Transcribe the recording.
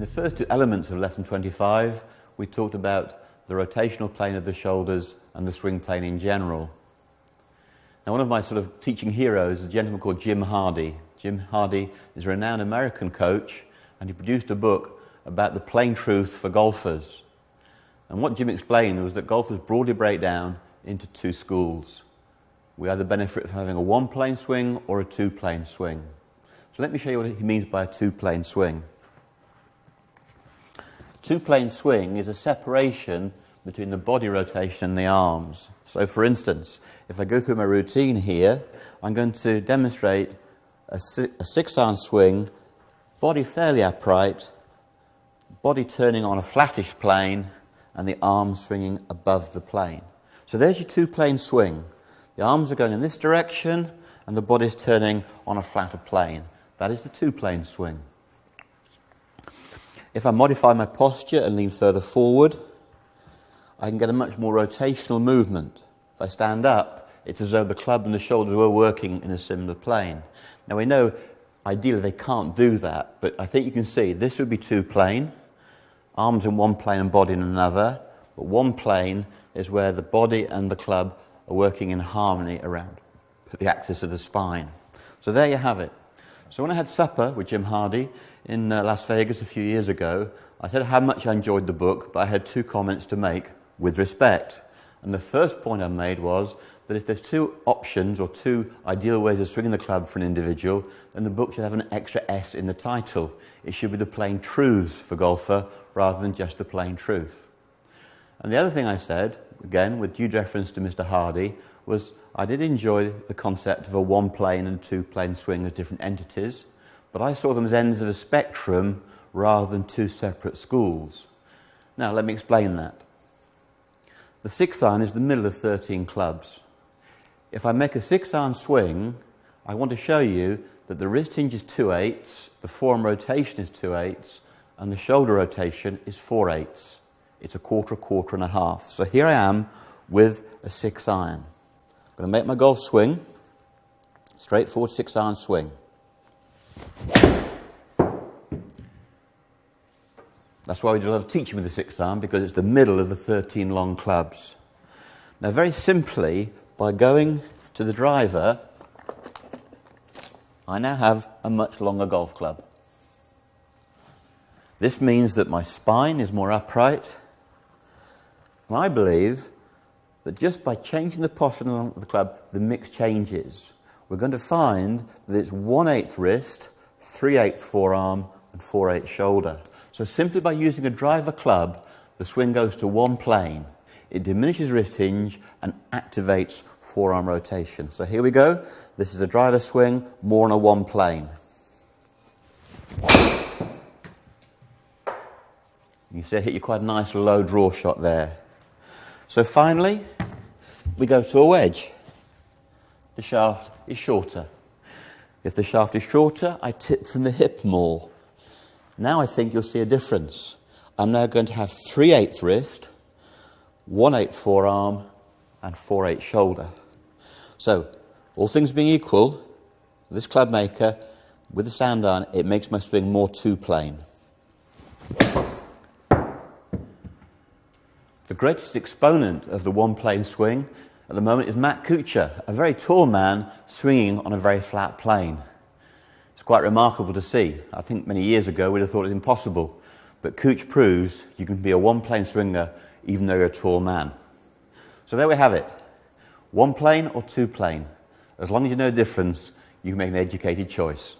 the first two elements of lesson 25, we talked about the rotational plane of the shoulders and the swing plane in general. Now, one of my sort of teaching heroes is a gentleman called Jim Hardy. Jim Hardy is a renowned American coach, and he produced a book about the plain truth for golfers. And what Jim explained was that golfers broadly break down into two schools. We either benefit from having a one-plane swing or a two-plane swing. So let me show you what he means by a two-plane swing. Two-plane swing is a separation between the body rotation and the arms. So for instance, if I go through my routine here, I'm going to demonstrate a six-arm swing, body fairly upright, body turning on a flattish plane, and the arms swinging above the plane. So there's your two-plane swing. The arms are going in this direction, and the body's turning on a flatter plane. That is the two-plane swing. If I modify my posture and lean further forward, I can get a much more rotational movement. If I stand up, it's as though the club and the shoulders were working in a similar plane. Now we know, ideally they can't do that, but I think you can see this would be two-plane, arms in one plane and body in another, but one plane is where the body and the club are working in harmony around the axis of the spine. So there you have it. So when I had supper with Jim Hardy in Las Vegas a few years ago, I said how much I enjoyed the book, but I had two comments to make with respect. And the first point I made was that if there's two options or two ideal ways of swinging the club for an individual, then the book should have an extra S in the title. It should be the plain truths for golfer rather than just the plain truth. And the other thing I said, again with due deference to Mr. Hardy, was I did enjoy the concept of a one-plane and two-plane swing as different entities, but I saw them as ends of a spectrum rather than two separate schools. Now, let me explain that. The six-iron is the middle of 13 clubs. If I make a six-iron swing, I want to show you that the wrist hinge is 2/8, the forearm rotation is 2/8, and the shoulder rotation is 4/8. It's a quarter, and a half. So here I am with a six-iron. I'm going to make my golf swing, straightforward six-iron swing. That's why we do a lot of teaching with the six-iron, because it's the middle of the 13 long clubs. Now, very simply, by going to the driver, I now have a much longer golf club. This means that my spine is more upright. And I believe that just by changing the posture of the club, the mix changes. We're going to find that it's 1/8 wrist, 3/8 forearm, and 4/8 shoulder. So simply by using a driver club, the swing goes to one plane. It diminishes wrist hinge and activates forearm rotation. So here we go. This is a driver swing, more on a one plane. You see I hit you quite a nice low draw shot there. So finally, we go to a wedge. The shaft is shorter. If the shaft is shorter, I tip from the hip more. Now I think you'll see a difference. I'm now going to have 3/8 wrist, 1/8 forearm, and 4/8 shoulder. So, all things being equal, this club maker, with the sand iron, it makes my swing more two-plane. The greatest exponent of the one-plane swing at the moment is Matt Kuchar, a very tall man swinging on a very flat plane. It's quite remarkable to see. I think many years ago we'd have thought it impossible, but Kuch proves you can be a one-plane swinger even though you're a tall man. So there we have it. One plane or two plane. As long as you know the difference, you can make an educated choice.